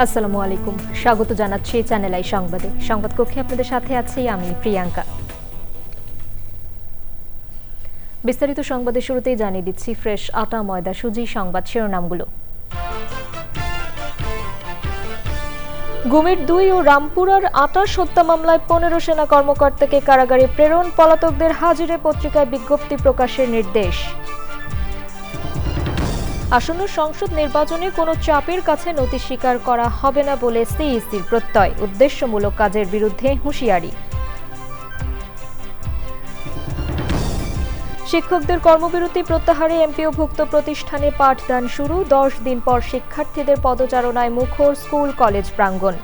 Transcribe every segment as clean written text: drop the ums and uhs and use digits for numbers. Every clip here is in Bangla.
আসসালামু আলাইকুম, স্বাগত জানাচ্ছি চ্যানেল আই সংবাদে। সংবাদ কক্ষে আপনাদের সাথে আছি আমি প্রিয়াঙ্কা। বিস্তারিত সংবাদের শুরুতেই জানিয়ে দিচ্ছি ফ্রেশ আটা ময়দা সুজি সংবাদ শিরোনামগুলো। গুমের 2 ও রামপুরার 28 হত্যা মামলায় 15 সেনা কর্মকর্তাকে কারাগারে প্রেরণ, পলাতকদের হাজিরে পত্রিকায় বিজ্ঞপ্তি প্রকাশের নির্দেশ। আসন্ন সংসদ নির্বাচনে কোনো চাপের কাছে নতি স্বীকার করা হবে না বলে সিইসির প্রত্যয়, উদ্দেশ্যমূলক কাজের বিরুদ্ধে হুঁশিয়ারি। শিক্ষকদের কর্মবিরতি প্রত্যাহারে এমপিওভুক্ত প্রতিষ্ঠানে পাঠদান শুরু, 10 দিন পর শিক্ষার্থীদের পদচারণায় মুখর স্কুল কলেজ প্রাঙ্গণ।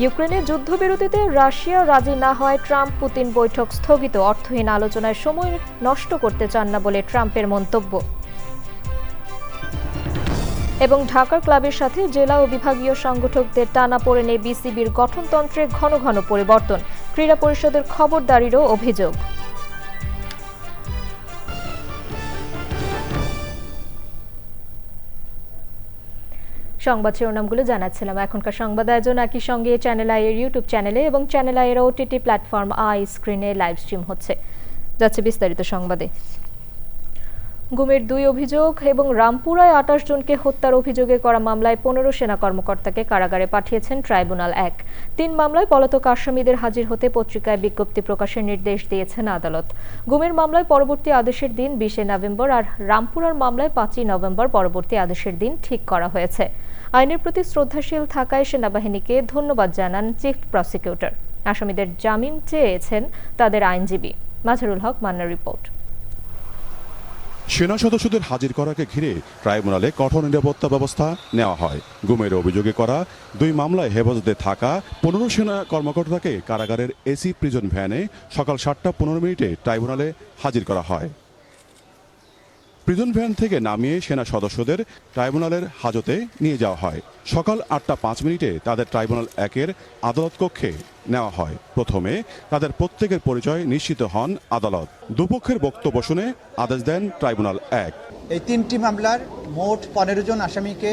ইউক্রেনের যুদ্ধবিরতিতে রাশিয়া রাজি না হয় ট্রাম্প পুতিন বৈঠক স্থগিত, অর্থহীন আলোচনায় সময় নষ্ট করতে চান না বলে ট্রাম্পের মন্তব্য। এবং ঢাকার ক্লাবের সাথে জেলা ও বিভাগীয় সংগঠকদের টানাপোড়েনে বিসিবির গঠনতন্ত্রে ঘন ঘন পরিবর্তন, ক্রীড়া পরিষদের খবরদারিরও অভিযোগ। সংবাদ শিরোনামগুলো জানাচ্ছিলাম। এখনকার সংবাদ আয়োজন একই সঙ্গে চ্যানেল আই এর ইউটিউব চ্যানেলে এবং চ্যানেল আই এর ওটিটি প্ল্যাটফর্ম আই স্ক্রিনে লাইভ স্ট্রিম হচ্ছে। যাচ্ছে বিস্তারিত সংবাদে। গুমের 2 অভিযোগ এবং রামপুরায় 28 জনকে হত্যার অভিযোগে করা মামলায় 15 সেনা কর্মকর্তাকে কারাগারে পাঠিয়েছেন ট্রাইব্যুনাল 1। 3 মামলায় পলাতক আসামিদের হাজির হতে পত্রিকায় বিজ্ঞপ্তি প্রকাশের নির্দেশ দিয়েছেন আদালত। গুমের মামলায় পরবর্তী আদেশের দিন 20 নভেম্বর আর রামপুরার মামলায় 5 নভেম্বর পরবর্তী আদেশের দিন ঠিক করা হয়েছে। আইনের প্রতি শ্রদ্ধাশীল থাকায় সেনাবাহিনীকে ধন্যবাদ জানান চিফ প্রসিকিউটর। আসামিদের জামিন চেয়েছেন তাদের আইনজীবী। মাজহারুল হক মান্নার রিপোর্ট। সেনা সদস্যদের হাজির করাকে ঘিরে ট্রাইব্যুনালে কঠোর নিরাপত্তা ব্যবস্থা নেওয়া হয়। গুমের অভিযোগে করা 2 মামলায় হেফাজতে থাকা 15 সেনা কর্মকর্তাকে কারাগারের এসি প্রিজন ভ্যানে সকাল 7:15 ট্রাইব্যুনালে হাজির করা হয়। প্রিজন ভ্যান থেকে নামিয়ে সেনা সদস্যদের ট্রাইব্যুনালের হাজতে নিয়ে যাওয়া হয়। সকাল 8:05 তাদের ট্রাইব্যুনাল 1-এর আদালত কক্ষে নেওয়া হয়। প্রথমে তাদের প্রত্যেকের পরিচয় নিশ্চিত হন আদালত। দুপক্ষের বক্তব্য শুনে আদেশ দেন ট্রাইব্যুনাল 1। এই 3টি মামলার মোট 15 জন আসামিকে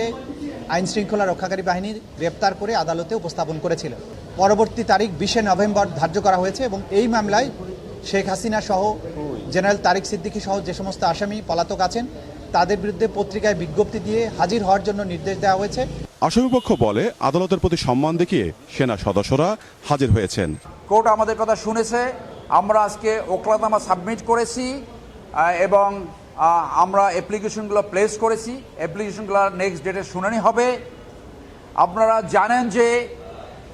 আইন শৃঙ্খলা রক্ষাকারী বাহিনীর গ্রেপ্তার করে আদালতে উপস্থাপন করেছিল। পরবর্তী তারিখ 20 নভেম্বর ধার্য করা হয়েছে এবং এই মামলায় শেখ হাসিনা সহ জেনারেল তারিক সিদ্দিকী সহ যে সমস্ত আসামি পলাতক আছেন তাদের বিরুদ্ধে পত্রিকায় বিজ্ঞপ্তি দিয়ে হাজির হওয়ার জন্য নির্দেশ দেওয়া হয়েছে। আসামিপক্ষ বলে আদালতের প্রতি সম্মান দেখিয়ে সেনা সদস্যরা হাজির হয়েছেন। কোর্ট আমাদের কথা শুনেছে। আমরা আজকে ওকলাতনামা সাবমিট করেছি এবং আমরা অ্যাপ্লিকেশনগুলো প্লেস করেছি। অ্যাপ্লিকেশনগুলো নেক্সট ডেটে শুনানি হবে। আপনারা জানেন যে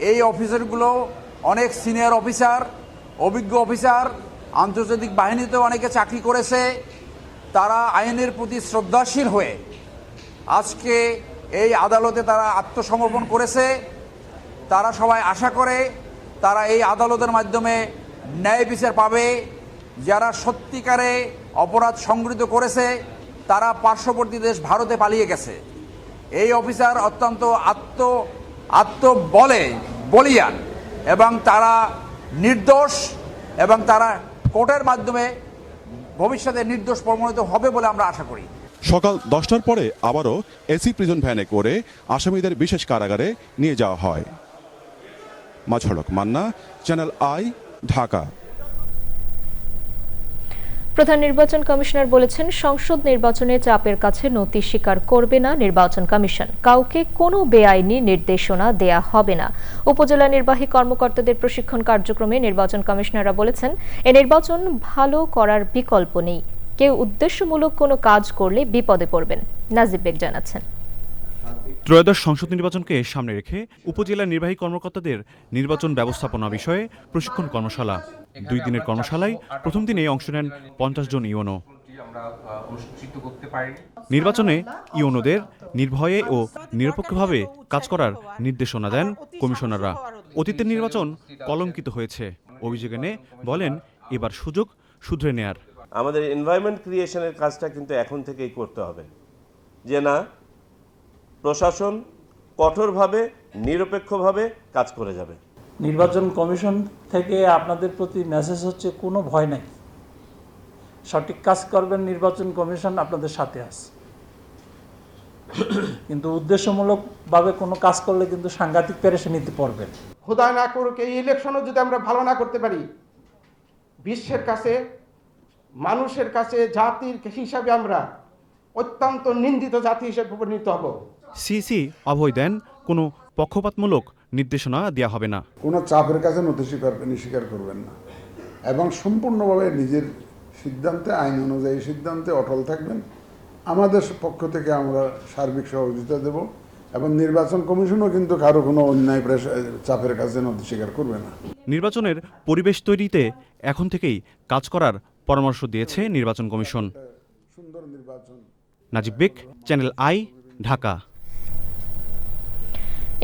এই অফিসারগুলো অনেক সিনিয়র অফিসার, অভিজ্ঞ অফিসার, আন্তর্জাতিক বাহিনীতেও অনেকে চাকরি করেছে। তারা আইনের প্রতি শ্রদ্ধাশীল হয়ে আজকে এই আদালতে তারা আত্মসমর্পণ করেছে। তারা সবাই আশা করে তারা এই আদালতের মাধ্যমে ন্যায় বিচার পাবে। যারা সত্যিকারে অপরাধ সংগঠিত করেছে তারা পার্শ্ববর্তী দেশ ভারতে পালিয়ে গেছে। এই অফিসার অত্যন্ত বলিয়ান এবং তারা নির্দোষ এবং তারা কোর্টের মাধ্যমে ভবিষ্যতে নির্দোষ প্রমাণিত হবে বলে আমরা আশা করি। সকাল 10টার পরে আবারও এসি প্রিজন ভ্যানে করে আসামিদের বিশেষ কারাগারে নিয়ে যাওয়া হয়। মাজহারুল হক মান্না, চ্যানেল আই, ঢাকা। প্রধান নির্বাচন কমিশনার বলেছেন, সংসদ নির্বাচনে চাপের কাছে নতি স্বীকার করবে না নির্বাচন কমিশন। কাউকে কোনো বেআইনি নির্দেশনা দেয়া হবে না। উপজেলা নির্বাহী কর্মকর্তাদের প্রশিক্ষণ কার্যক্রমে নির্বাচন কমিশনাররা বলেছেন, এ নির্বাচন ভালো করার বিকল্প নেই। কেউ উদ্দেশ্যমূলক কোনো কাজ করলে বিপদে পড়বেন। নাজিব বেগ জানাচ্ছেন। ত্রয়োদশ সংসদ নির্বাচনকে সামনে রেখে উপজেলা নির্বাহী কর্মকর্তাদের নির্বাচন ব্যবস্থাপনা বিষয়ে প্রশিক্ষণ কর্মশালা। 2 দিনের কর্মশালায় প্রথম দিনে অংশ নেন 50 জন ইউনো। নির্বাচনে ইউনোদের নির্ভয়ে ও নিরপেক্ষভাবে কাজ করার নির্দেশনা দেন কমিশনাররা। অতীতের নির্বাচন কলঙ্কিত হয়েছে অভিযোগ এনে বলেন, এবার সুযোগ শুধরে নেয়ার। আমাদের এনভায়রনমেন্ট ক্রিয়েশনের কাজটা কিন্তু এখন থেকেই করতে হবে, যে না প্রশাসন কঠোরভাবে নিরপেক্ষভাবে কাজ করে যাবে। নির্বাচন কমিশন থেকে আপনাদের প্রতি মেসেজ হচ্ছে, কোনো ভয় নাই, সঠিক কাজ করবেন, নির্বাচন কমিশন আপনাদের সাথে আছে। কিন্তু উদ্দেশ্যমূলকভাবে কোনো কাজ করলে কিন্তু সাংঘাতিক পেরেশানিতে পড়বেন। খোদা না করুক এই ইলেকশনও যদি আমরা ভালো না করতে পারি, বিশ্বের কাছে, মানুষের কাছে জাতির হিসাবে আমরা অত্যন্ত নিন্দিত জাতি হিসেবে পরিণত হব। সিসি অভয় দেন কোনো পক্ষপাতমূলক নির্দেশনা দেওয়া হবে না। কোনো চাপের কাছে নথি স্বীকার করবেন না এবং সম্পূর্ণভাবে নিজের সিদ্ধান্তে, আইন অনুযায়ী সিদ্ধান্তে অটল থাকবেন। আমাদের পক্ষ থেকে আমরা সার্বিক সহযোগিতা দেব এবং নির্বাচন কমিশনও কিন্তু কারো কোনো অন্যায় চাপের কাছে নথি স্বীকার করবে না। নির্বাচনের পরিবেশ তৈরিতে এখন থেকেই কাজ করার পরামর্শ দিয়েছে নির্বাচন কমিশন। সুন্দর নির্বাচন। Najib Beg, channel I, Dhaka.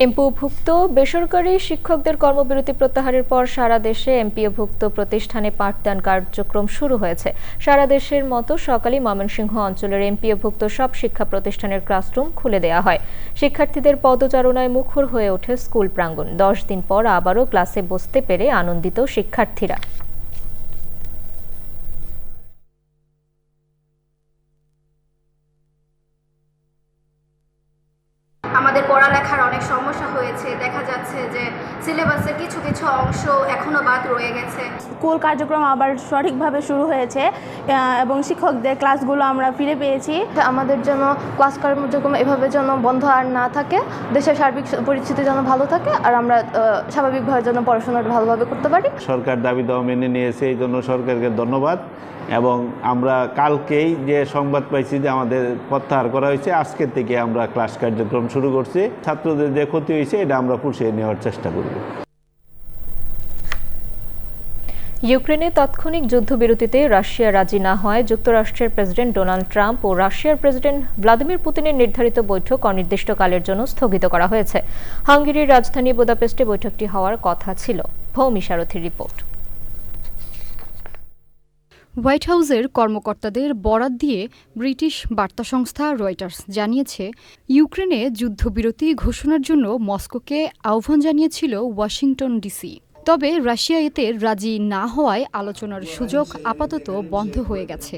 এমপিওভুক্ত বেসরকারি শিক্ষকদের কর্মবিরতি প্রত্যাহারের পর সারা দেশে এমপিওভুক্ত প্রতিষ্ঠানে পাঠদান কার্যক্রম শুরু হয়েছে। সারা দেশের মতো সকালেই ময়মনসিংহ অঞ্চলের এমপিওভুক্ত সব শিক্ষা প্রতিষ্ঠানের ক্লাসরুম খুলে দেওয়া হয়। শিক্ষার্থীদের পদচারণায় মুখর হয়ে ওঠে স্কুল প্রাঙ্গণ। 10 দিন পর আবারও ক্লাসে বসতে পেরে আনন্দিত শিক্ষার্থীরা। আমাদের পড়ালেখার অনেক সমস্যা হয়েছে, দেখা যাচ্ছে যে সিলেবাসের কিছু কিছু অংশ এখনো বাদ রয়ে গেছে। স্কুল কার্যক্রম আবার সঠিকভাবে শুরু হয়েছে এবং শিক্ষকদের ক্লাসগুলো আমরা ফিরে পেয়েছি। আমাদের জন্য ক্লাস কার্যক্রম এভাবে যেন বন্ধ আর না থাকে, দেশের সার্বিক পরিস্থিতি যেন ভালো থাকে আর আমরা স্বাভাবিকভাবে যেন পড়াশোনাটা ভালোভাবে করতে পারি। সরকার দাবি দেওয়া মেনে নিয়েছে, এই জন্য সরকারকে ধন্যবাদ। এবং আমরা কালকেই যে সংবাদ পাইছি যে আমাদের প্রত্যাহার করা হয়েছে, আজকের থেকে আমরা ক্লাস কার্যক্রম শুরু করছি। ছাত্রদের যে ক্ষতি হয়েছে এটা আমরা পুষিয়ে নেওয়ার চেষ্টা করব। ইউক্রেনে তাৎক্ষণিক যুদ্ধবিরতিতে রাশিয়া রাজি না হয় যুক্তরাষ্ট্রের প্রেসিডেন্ট ডোনাল্ড ট্রাম্প ও রাশিয়ার প্রেসিডেন্ট ভ্লাদিমির পুতিনের নির্ধারিত বৈঠক অনির্দিষ্টকালের জন্য স্থগিত করা হয়েছে। হাঙ্গেরির রাজধানী বুদাপেস্টে বৈঠকটি হওয়ার কথা ছিল। ভৌমি সারথীর রিপোর্ট। হোয়াইট হাউসের কর্মকর্তাদের বরাত দিয়ে ব্রিটিশ বার্তা সংস্থা রয়টার্স জানিয়েছে, ইউক্রেনে যুদ্ধবিরতি ঘোষণার জন্য মস্কোকে আহ্বান জানিয়েছিল ওয়াশিংটন ডিসি। তবে রাশিয়া এতে রাজি না হওয়ায় আলোচনার সুযোগ আপাতত বন্ধ হয়ে গেছে।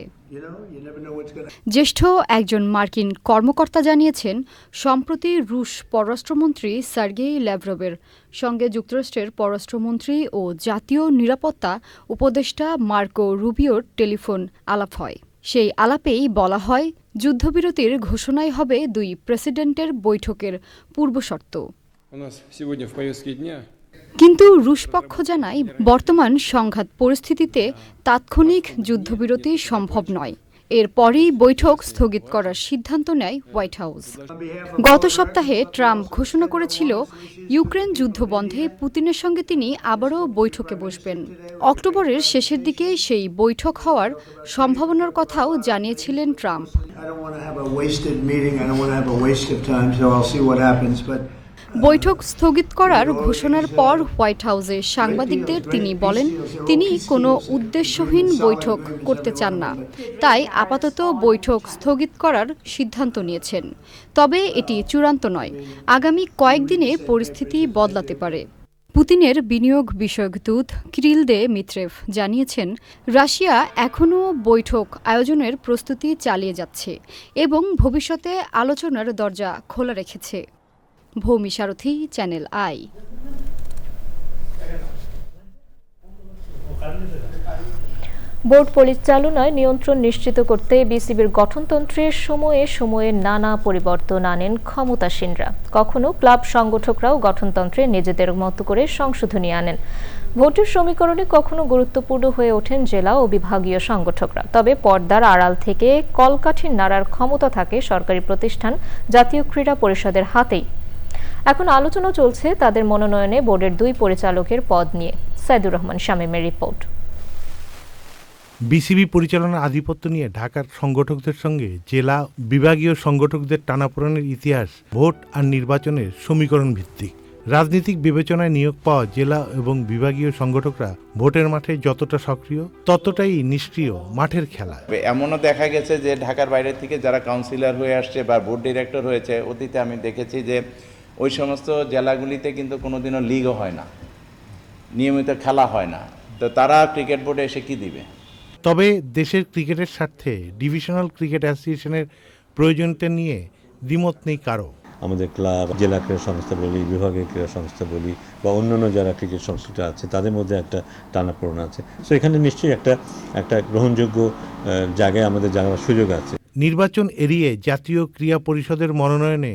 জ্যেষ্ঠ একজন মার্কিন কর্মকর্তা জানিয়েছেন, সম্প্রতি রুশ পররাষ্ট্রমন্ত্রী সার্গেই ল্যাভরভের সঙ্গে যুক্তরাষ্ট্রের পররাষ্ট্রমন্ত্রী ও জাতীয় নিরাপত্তা উপদেষ্টা মার্কো রুবিওর টেলিফোন আলাপ হয়। সেই আলাপেই বলা হয়, যুদ্ধবিরতির ঘোষণাই হবে দুই প্রেসিডেন্টের বৈঠকের পূর্বশর্ত। কিন্তু রুশ পক্ষ জানায়, বর্তমান সংঘাত পরিস্থিতিতে তাৎক্ষণিক যুদ্ধবিরতি সম্ভব নয়। এরপরই বৈঠক স্থগিত করার সিদ্ধান্ত নেয় হোয়াইট হাউস। গত সপ্তাহে ট্রাম্প ঘোষণা করেছিল, ইউক্রেন যুদ্ধ বন্ধে পুতিনের সঙ্গে তিনি আবারও বৈঠকে বসবেন। অক্টোবরের শেষের দিকে সেই বৈঠক হওয়ার সম্ভাবনার কথাও জানিয়েছিলেন ট্রাম্প। বৈঠক স্থগিত করার ঘোষণার পর হোয়াইট হাউসে সাংবাদিকদের তিনি বলেন, তিনি কোনো উদ্দেশ্যহীন বৈঠক করতে চান না, তাই আপাতত বৈঠক স্থগিত করার সিদ্ধান্ত নিয়েছেন। তবে এটি চূড়ান্ত নয়, আগামী কয়েকদিনে পরিস্থিতি বদলাতে পারে। পুতিনের বিনিয়োগ বিষয়ক দূত কিরিল দে মিত্রেভ জানিয়েছেন, রাশিয়া এখনও বৈঠক আয়োজনের প্রস্তুতি চালিয়ে যাচ্ছে এবং ভবিষ্যতে আলোচনার দরজা খোলা রেখেছে। ভৌমি সারথী, চ্যানেল আই। বোর্ড পরিচালনায় নিয়ন্ত্রণ নিশ্চিত করতে বিসিবির গঠনতন্ত্রের সময়ে সময়ে নানা পরিবর্তন আনেন ক্ষমতাসীনরা। কখনো ক্লাব সংগঠকরাও গঠনতন্ত্রে নিজেদের মতো করে সংশোধনী আনেন। ভোটের সমীকরণে কখনো গুরুত্বপূর্ণ হয়ে ওঠেন জেলা ও বিভাগীয় সংগঠকরা। তবে পর্দার আড়াল থেকে কলকাঠির নাড়ার ক্ষমতা থাকে সরকারি প্রতিষ্ঠান জাতীয় ক্রীড়া পরিষদের হাতেই। এখন আলোচনা চলছে তাদের মনোনয়নে বোর্ডের 2 পরিচালকের পদ নিয়ে। সাইদুর রহমান শামীমের রিপোর্ট। বিসিবি পরিচালনার আধিপত্য নিয়ে ঢাকার সংগঠকদের সঙ্গে জেলা বিভাগীয় সংগঠকদের টানাপোড়েনের ইতিহাস ভোট আর নির্বাচনের সমীকরণ ভিত্তিক। রাজনৈতিক বিবেচনায় নিয়োগ পাওয়া জেলা এবং বিভাগীয় সংগঠকরা ভোটের মাঠে যতটা সক্রিয় ততটাই নিষ্ক্রিয় মাঠের খেলা। এমনও দেখা গেছে যে ঢাকার বাইরে থেকে যারা কাউন্সিলর হয়ে আসছে বা বোর্ড ডিরেক্টর হয়েছে, অতীতে আমি দেখেছি যে ওই সমস্ত জেলাগুলিতে কিন্তু কোনোদিনও লিগও হয় না, নিয়মিত খেলা হয় না, তো তারা ক্রিকেট বোর্ডে এসে কি দিবে? তবে দেশের ক্রিকেটের স্বার্থে ডিভিশনাল ক্রিকেট অ্যাসোসিয়েশনের প্রয়োজনীয়তা নিয়ে দ্বিমত নেই কারো। আমাদের ক্লাব, জেলা ক্রীড়া সংস্থা বলি, বিভাগীয় ক্রীড়া সংস্থা বলি বা অন্যান্য যারা ক্রিকেট সংস্থা আছে তাদের মধ্যে একটা টানাপোড়েন আছে। সো এখানে নিশ্চয়ই একটা গ্রহণযোগ্য জায়গায় আমাদের যাওয়ার সুযোগ আছে। নির্বাচন এড়িয়ে জাতীয় ক্রীড়া পরিষদের মনোনয়নে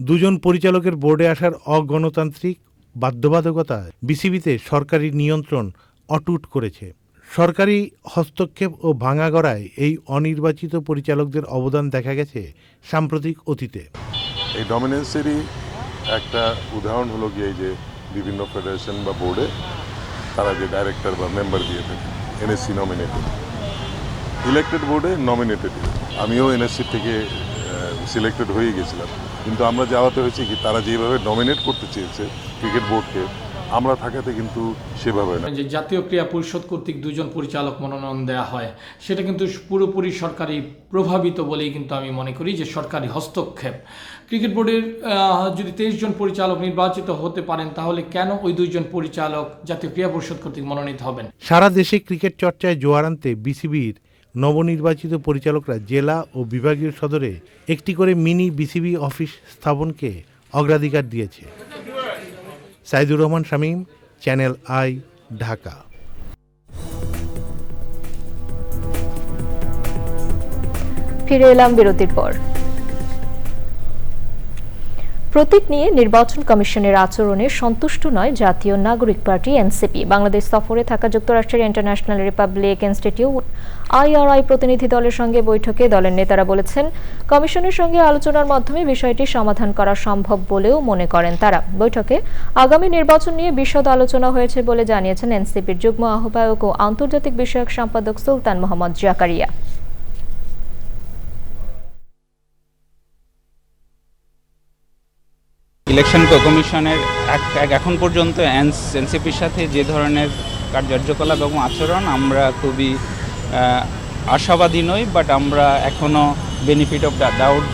দুজন পরিচালকের বোর্ডে আসার অগণতান্ত্রিক বাধ্যবাধকতা বিসিবিতে সরকারি নিয়ন্ত্রণ অটুট করেছে। সরকারি হস্তক্ষেপ ও ভাঙাগড়ায় এই অনির্বাচিত পরিচালকদের অবদান দেখা গেছে সাম্প্রতিক অতীতে। এই ডমিনেন্সেরই একটা উদাহরণ হলো গিয়ে এই যে বিভিন্ন ফেডারেশন বা বোর্ডে তারা যে ডাইরেক্টর বা মেম্বার দিয়ে থাকে এনএসসি নমিনেটেড, ইলেক্টেড বোর্ডে নমিনেটেড। আমিও এনএসসি থেকে সিলেক্টেড হয়ে গেছিলাম, কিন্তু আমরা যাওয়াতে হয়েছে কি তারা যেভাবে নমিনেট করতে চেয়েছে ক্রিকেট বোর্ডকে, আমরা থাকাতে কিন্তু সেভাবে না। যে জাতীয় ক্রীড়া পরিষদ কর্তৃক দুজন পরিচালক মনোনয়ন দেওয়া হয় সেটা কিন্তু পুরোপুরি সরকারি প্রভাবিত বলেই কিন্তু আমি মনে করি যে সরকারি হস্তক্ষেপ। ক্রিকেট বোর্ডের যদি 23 জন পরিচালক নির্বাচিত হতে পারেন তাহলে কেন ওই দুইজন পরিচালক জাতীয় ক্রীড়া পরিষদ কর্তৃক মনোনীত হবেন? সারা দেশে ক্রিকেট চর্চায় জোয়ার আনতে বিসিবির নবনির্বাচিত পরিচালকরা জেলা ও বিভাগীয় সদরে একটি করে মিনি বিসিবি অফিস স্থাপনকে অগ্রাধিকার দিয়েছে। Saidur Rahman Shamim, channel I, Dhaka. ফিরে এলাম বিরতির পর। প্রতীক নিয়ে নির্বাচন কমিশনের আচরণে সন্তুষ্ট নয় জাতীয় নাগরিক পার্টি এনসিপি। বাংলাদেশ সফরে থাকা যুক্তরাষ্ট্রের ইন্টারন্যাশনাল রিপাবলিক ইনস্টিটিউট IRI প্রতিনিধি দলের সঙ্গে বৈঠকে দলের নেতারা বলেছেন, কমিশনের সঙ্গে আলোচনার মাধ্যমে বিষয়টি সমাধান করা সম্ভব বলেও মনে করেন তারা। বৈঠকে আগামী নির্বাচন নিয়ে বিশদ আলোচনা হয়েছে বলে জানিয়েছেন এনসিপির যুগ্ম আহ্বায়ক ও আন্তর্জাতিক বিষয়ক সম্পাদক সুলতান মোহাম্মদ জাকারিয়া। ইলেকশন কমিশনের এখন পর্যন্ত এনসিপির সাথে যে ধরনের কার্যকলাপ এবং আচরণ আমরা খুবই আশাবাদী নই, বাট আমরা এখনও বেনিফিট অফ দ্য ডাউট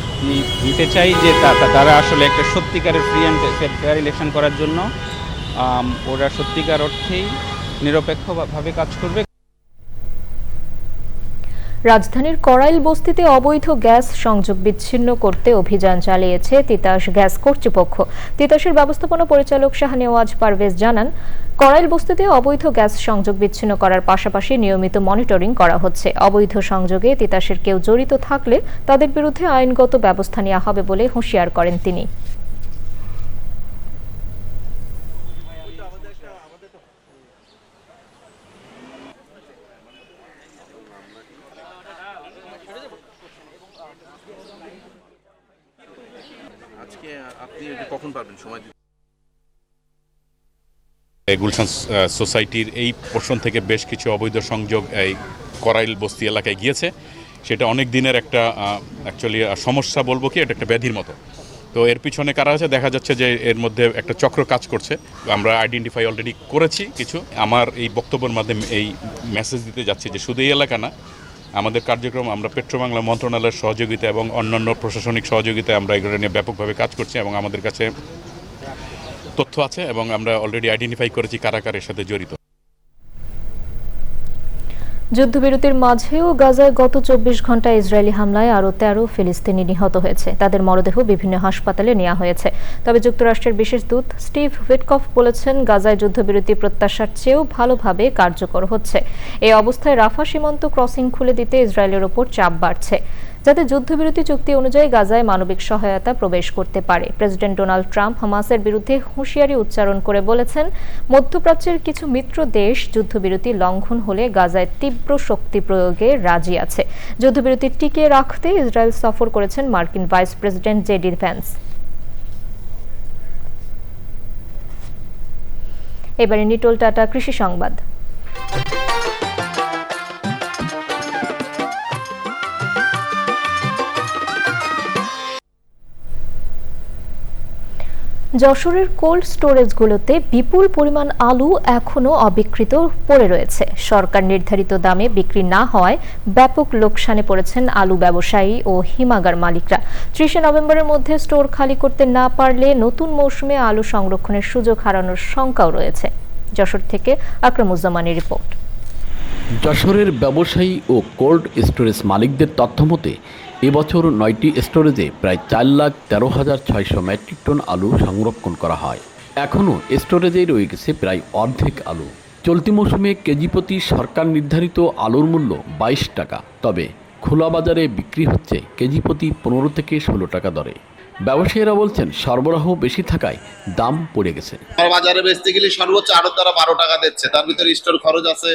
দিতে চাই যে তারা আসলে একটা সত্যিকারের ফ্রি অ্যান্ড ফেয়ার ইলেকশন করার জন্য ওরা সত্যিকার অর্থেই নিরপেক্ষভাবে কাজ করবে। রাজধানীর করাইল বস্তিতে অবৈধ গ্যাস সংযোগ বিচ্ছিন্ন করতে অভিযান চালিয়েছে তিতাস গ্যাস কর্তৃপক্ষ। তিতাসের ব্যবস্থাপনা পরিচালক শাহনেওয়াজ পারভেজ জানান, করাইল বস্তিতে অবৈধ গ্যাস সংযোগ বিচ্ছিন্ন করার পাশাপাশি নিয়মিত মনিটরিং করা হচ্ছে। অবৈধ সংযোগে তিতাসের কেউ জড়িত থাকলে তাদের বিরুদ্ধে আইনগত ব্যবস্থা নেওয়া হবে বলে হুঁশিয়ার করেন তিনি। গুলশান সোসাইটির এই পোর্শন থেকে বেশ কিছু অবৈধ সংযোগ এই করাইল বস্তি এলাকায় গিয়েছে। সেটা অনেক দিনের একটা অ্যাকচুয়ালি সমস্যা বলবো কি, এটা একটা ব্যাধির মতো। তো এর পিছনে কারা আছে দেখা যাচ্ছে যে এর মধ্যে একটা চক্র কাজ করছে। আমরা আইডেন্টিফাই অলরেডি করেছি কিছু। আমার এই বক্তব্যের মাধ্যমে এই মেসেজ দিতে যাচ্ছি যে শুধু এই এলাকা না, আমাদের কার্যক্রম আমরা পেট্রোবাংলা মন্ত্রণালয়ের সহযোগিতা এবং অন্যান্য প্রশাসনিক সহযোগিতায় আমরা এগুলো নিয়ে ব্যাপকভাবে কাজ করছি এবং আমাদের কাছে তথ্য আছে এবং আমরা অলরেডি আইডেন্টিফাই করেছি কারা কারা এর সাথে জড়িত। যুদ্ধবিরতির মাঝেও গাজায় গত 24 ঘন্টায় ইসরায়েলি হামলায় আরও 13 ফিলিস্তিনি নিহত হয়েছে। তাদের মরদেহ বিভিন্ন হাসপাতালে নেওয়া হয়েছে। তবে যুক্তরাষ্ট্রের বিশেষ দূত স্টিভ উইটকফ বলেছেন, গাজায় যুদ্ধবিরতি প্রত্যাশার চেয়েও ভালোভাবে কার্যকর হচ্ছে। এই অবস্থায় রাফা সীমান্ত ক্রসিং খুলে দিতে ইসরায়েলের ওপর চাপ বাড়ছে, যাতে যুদ্ধবিরতি চুক্তি অনুযায়ী গাজায় মানবিক সহায়তা প্রবেশ করতে পারে। প্রেসিডেন্ট ডোনাল্ড ট্রাম্প হামাসের বিরুদ্ধে হুঁশিয়ারি উচ্চারণ করে বলেছেন, মধ্যপ্রাচ্যের কিছু মিত্র দেশ যুদ্ধবিরতি লঙ্ঘন হলে গাজায় তীব্র শক্তি প্রয়োগে রাজি আছে। যুদ্ধবিরতি টিকিয়ে রাখতে ইসরায়েল সফর করেছেন মার্কিন ভাইস প্রেসিডেন্ট জেডি ভ্যান্স। এবারে নিটোল টাটা কৃষি সংবাদ। যশোরের কোল্ড স্টোরেজগুলোতে বিপুল পরিমাণ আলু এখনও অবিকৃত পড়ে রয়েছে। সরকার নির্ধারিত দামে বিক্রি না হওয়ায় ব্যাপক লোকসানে পড়েছেন আলু ব্যবসায়ী ও হিমাগার মালিকরা। 30 নভেম্বরের মধ্যে স্টোর খালি করতে না পারলে নতুন মৌসুমে আলু সংরক্ষণের সুযোগ হারানোর শঙ্কাও রয়েছে। যশোর থেকে আকরামুজ্জামানের রিপোর্ট। যশোরের ব্যবসায়ী ও কোল্ড স্টোরেজ মালিকদের তথ্যমতে এবছর 9টি স্টোরেজে প্রায় 4,13,600 মেট্রিক টন আলু সংরক্ষণ করা হয়। এখনও স্টোরেজে রয়ে গেছে প্রায় অর্ধেক আলু। চলতি মৌসুমে কেজি প্রতি সরকার নির্ধারিত আলুর মূল্য 22 টাকা, তবে খোলা বাজারে বিক্রি হচ্ছে কেজি প্রতি 15 থেকে 16 টাকা দরে। ব্যবসায়ীরা বলছেন সরবরাহ বেশি থাকায় দাম পড়ে গেছে। বাজারে বেচতে গেলে সর্বোচ্চ আড়ত দ্বারা 12 টাকা দিচ্ছে, তার ভিতরে স্টোর খরচ আছে,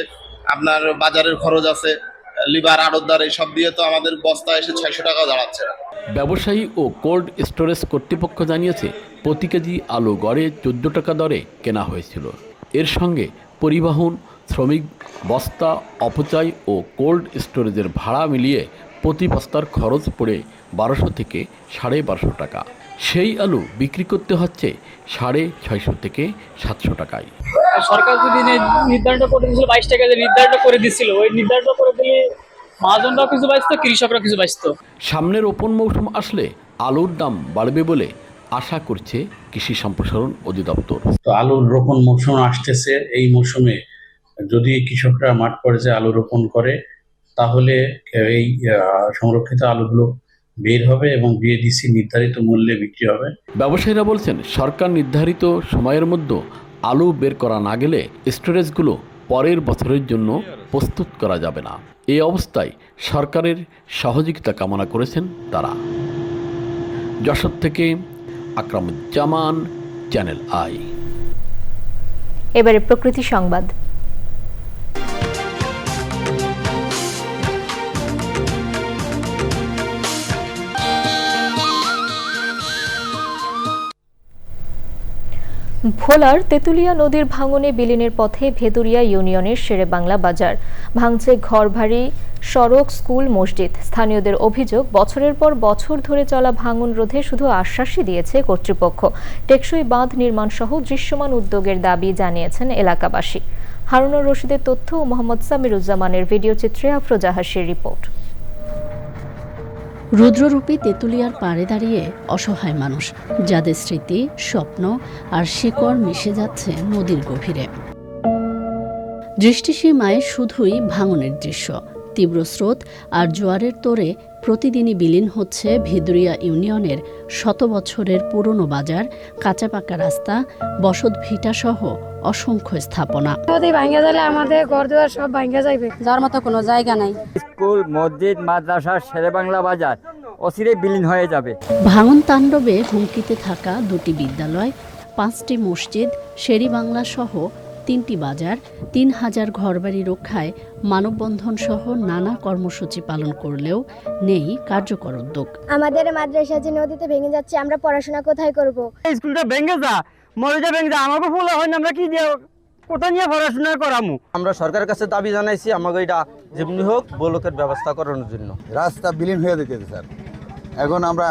আপনার বাজারের খরচ আছে, লিভার আড়তদার এইসব দিয়ে তো আমাদের বস্তা এসে 600 টাকাও দাঁড়াচ্ছে না। ব্যবসায়ী ও কোল্ড স্টোরেজ কর্তৃপক্ষ জানিয়েছে প্রতি কেজি আলু গড়ে 14 টাকা দরে কেনা হয়েছিল। এর সঙ্গে পরিবহন, শ্রমিক, বস্তা অপচয় ও কোল্ড স্টোরেজের ভাড়া মিলিয়ে প্রতি বস্তার খরচ পড়ে 1200 থেকে 1250 টাকা। সেই আলু বিক্রি করতে হচ্ছে 650 থেকে 700 টাকায়। সরকার যদি নির্ধারণ করে দিয়েছিল 22 টাকা, যে নির্ধারণ করে দিচ্ছিল, ওই নির্ধারণ করে দিলে মহাজনরাও কিছু বাঁচত, কৃষকরা কিছু বাঁচত। সামনে রোপণ মৌসুম আসলে আলুর দাম বাড়বে বলে আশা করছে কৃষি সম্প্রসারণ অধিদপ্তর। তো আলুর রোপণ মৌসুম আসতেছে, এই মৌসুমে যদি কৃষকরা মাঠ পর্যায়ে আলু রোপণ করে তাহলে এই সংরক্ষিত আলুগুলো বের হবে এবং বিএডিসি নির্ধারিত মূল্যে বিক্রি হবে। ব্যবসায়ীরা বলছেন সরকার নির্ধারিত সময়ের মধ্যে আলু বের করা না গেলে স্টোরেজগুলো পরের বছরের জন্য প্রস্তুত করা যাবে না। এই অবস্থায় সরকারের সহযোগিতা কামনা করেছেন তারা। যশোর থেকে আকরামুজ্জামান, চ্যানেল আই। এবারে প্রকৃতি সংবাদ। ভোলার তেঁতুলিয়া নদীর ভাঙনে বিলীনের পথে ভেদুরিয়া ইউনিয়নের শেরে বাংলা বাজার। ভাঙছে ঘরবাড়ি, সড়ক, স্কুল, মসজিদ। স্থানীয়দের অভিযোগ, বছরের পর বছর ধরে চলা ভাঙন রোধে শুধু আশ্বাসই দিয়েছে কর্তৃপক্ষ। টেকসই বাঁধ নির্মাণ সহ দৃশ্যমান উদ্যোগের দাবি জানিয়েছেন এলাকাবাসী। হারুনুর রশিদের তথ্য ও মোহাম্মদ সামিরুজ্জামানের ভিডিও চিত্রে আফরোজা হাসির রিপোর্ট। রুদ্ররূপী তেঁতুলিয়ার পাড়ে দাঁড়িয়ে অসহায় মানুষ, যাদের স্মৃতি, স্বপ্ন আর শিকড় মিশে যাচ্ছে নদীর গভীরে। দৃষ্টিসীমায় শুধুই ভাঙনের দৃশ্য। তীব্র স্রোত আর জোয়ারের তোড়ে প্রতিদিনই বিলীন হচ্ছে ভেদুরিয়া ইউনিয়নের 100 বছরের পুরনো বাজার, কাঁচা পাকা রাস্তা, বসত ভিটা সহ অসংখ্য স্থাপনা। নদী ভাঙা গেলে আমাদের ঘরদুয়ার সব ভাঙা যাবে, যার মতো কোনো জায়গা নাই। স্কুল, মসজিদ, মাদ্রাসা, শেরে বাংলা বাজার অচিরেই বিলীন হয়ে যাবে। ভাঙন তাণ্ডবে হুমকিতে থাকা 2টি বিদ্যালয়, 5টি মসজিদ, শেরি বাংলা সহ 3টি বাজার, 3000 ঘরবাড়ি রক্ষায় মানববন্ধন সহ নানা কর্মসূচি পালন করলেও নেই কার্যকর উদ্যোগ। আমাদের মাদ্রাসা যে নদীতে ভেঙে যাচ্ছে, আমরা পড়াশোনা কোথায় করব? স্কুলটা ভেঙে যা, মসজিদটা ভেঙে যা, আমাকে বলা হয় না, আমরা কি দিয়ে কোথা নিয়ে পড়াশোনা করামু? আমরা সরকারের কাছে দাবি জানাইছি আমাকে এটা যেমনি হোক ব্লকের ব্যবস্থা করানোর জন্য। রাস্তা বিলীন হয়ে যেতেছে স্যার। এখন আমরা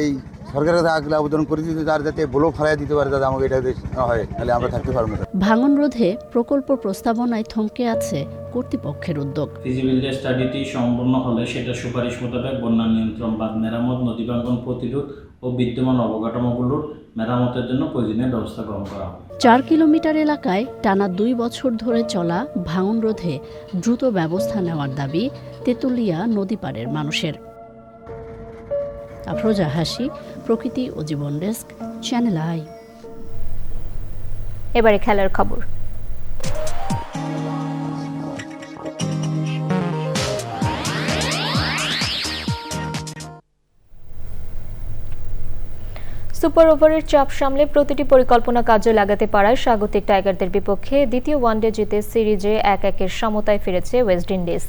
এই সরকারের কাছে আগ্রহ আবেদন করে দিতে, যার যাতে ব্লক ফেলাই দিতে পারে, যাতে আমাকে এটা হয়, তাহলে আমরা থাকতে পারবো না। ভাঙন রোধে প্রকল্প প্রস্তাবনায় থমকে আছে কর্তৃপক্ষের উদ্যোগ। ফিজিবিলিটি স্টাডিটি সম্পন্ন হলে সেটা সুপারিশ মোতাবেক বন্যা নিয়ন্ত্রণ, বাঁধ মেরামত, নদী ভাঙন প্রতিরোধ ও বিদ্যমান অবকাঠামোগুলোর মেরামতের জন্য প্রয়োজনীয় ব্যবস্থা গ্রহণ করা হবে। 4 কিলোমিটার এলাকায় টানা 2 বছর ধরে চলা ভাঙন রোধে দ্রুত ব্যবস্থা নেওয়ার দাবি তেঁতুলিয়া নদী পাড়ের মানুষের। আফরোজা হাসি, প্রকৃতি ও জীবন ডেস্ক, চ্যানেল আই। এবারে খেলার খবর। সুপার ওভারের চাপ সামলে প্রতিটি পরিকল্পনা কাজে লাগাতে পারায় স্বাগতিক টাইগারদের বিপক্ষে দ্বিতীয় ওয়ানডে জিতে সিরিজে 1-1 সমতায় ফিরেছে ওয়েস্ট ইন্ডিজ।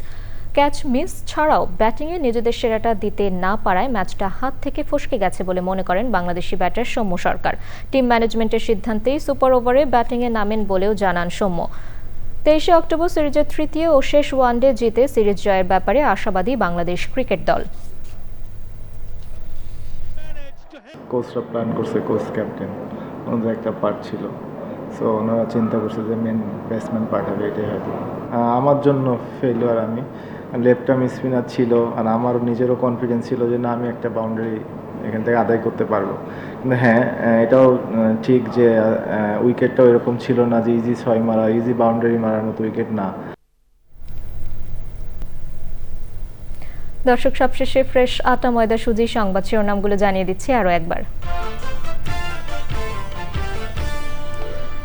ক্যাচ মিস ছাড়াও ব্যাটিংয়ে নিজেদের সেরাটা দিতে না পারায় ম্যাচটা হাত থেকে ফসকে গেছে বলে মনে করেন বাংলাদেশি ব্যাটার সৌম্য সরকার। টিম ম্যানেজমেন্টের সিদ্ধান্তেই সুপার ওভারে ব্যাটিংয়ে নামেন বলেও জানান সৌম্য। 23 অক্টোবর সিরিজের তৃতীয় ও শেষ ওয়ানডে জিতে সিরিজ জয়ের ব্যাপারে আশাবাদী বাংলাদেশ ক্রিকেট দল। কোচরা প্ল্যান করছে, কোচ ক্যাপ্টেন ওনাদের একটা পার্ট ছিল, সো ওনারা চিন্তা করছে যে মেন ব্যাটসম্যান পাঠাবে, এটাই হয়তো আমার জন্য ফেলিওর। আমি লেফট আর্ম স্পিনার ছিল, আর আমারও নিজেরও কনফিডেন্স ছিল যে না, আমি একটা বাউন্ডারি এখান থেকে আদায় করতে পারবো। কিন্তু হ্যাঁ, এটাও ঠিক যে উইকেটটাও এরকম ছিল না যে ইজি 6 মারা, ইজি বাউন্ডারি মারার মতো উইকেট না। দর্শক, সবশেষে ফ্রেশ আটা ময়দা সুজি সংবাদ শিরোনামগুলো জানিয়ে দিচ্ছি আরও একবার।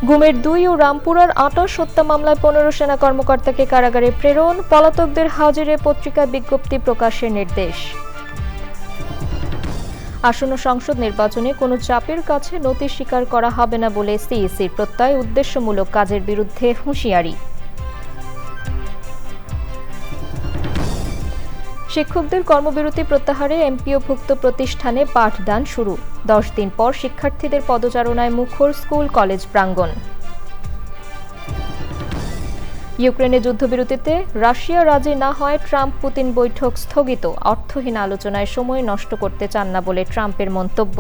গুমের 2 ও রামপুরার 28 হত্যা মামলায় 15 সেনা কর্মকর্তাকে কারাগারে প্রেরণ, পলাতকদের হাজিরে পত্রিকা বিজ্ঞপ্তি প্রকাশের নির্দেশ। আসন্ন সংসদ নির্বাচনে কোনো চাপের কাছে নতি স্বীকার করা হবে না বলে সিইসির প্রত্যয়, উদ্দেশ্যমূলক কাজের বিরুদ্ধে হুঁশিয়ারি। শিক্ষকদের কর্মবিরতি প্রত্যাহারে এমপিওভুক্ত প্রতিষ্ঠানে পাঠদান শুরু, 10 দিন পর শিক্ষার্থীদের পদচারণায় মুখর স্কুল কলেজ প্রাঙ্গণ। ইউক্রেনে যুদ্ধবিরতিতে রাশিয়া রাজি না হয় ট্রাম্প পুতিন বৈঠক স্থগিত, অর্থহীন আলোচনায় সময় নষ্ট করতে চান না বলে ট্রাম্পের মন্তব্য।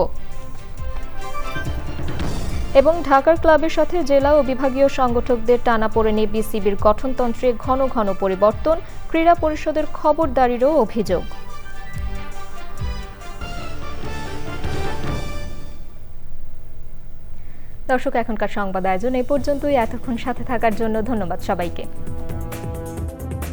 এবং ঢাকার ক্লাবের সাথে জেলা ও বিভাগীয় সংগঠকদের টানাপোড়েনে বিসিবির গঠনতন্ত্রে ঘন ঘন পরিবর্তন, ক্রীড়া পরিষদের খবরদারিরও অভিযোগ। দর্শক, এখনকার সংবাদ আয়োজন এ পর্যন্তই। এতক্ষণ সাথে থাকার জন্য ধন্যবাদ সবাইকে।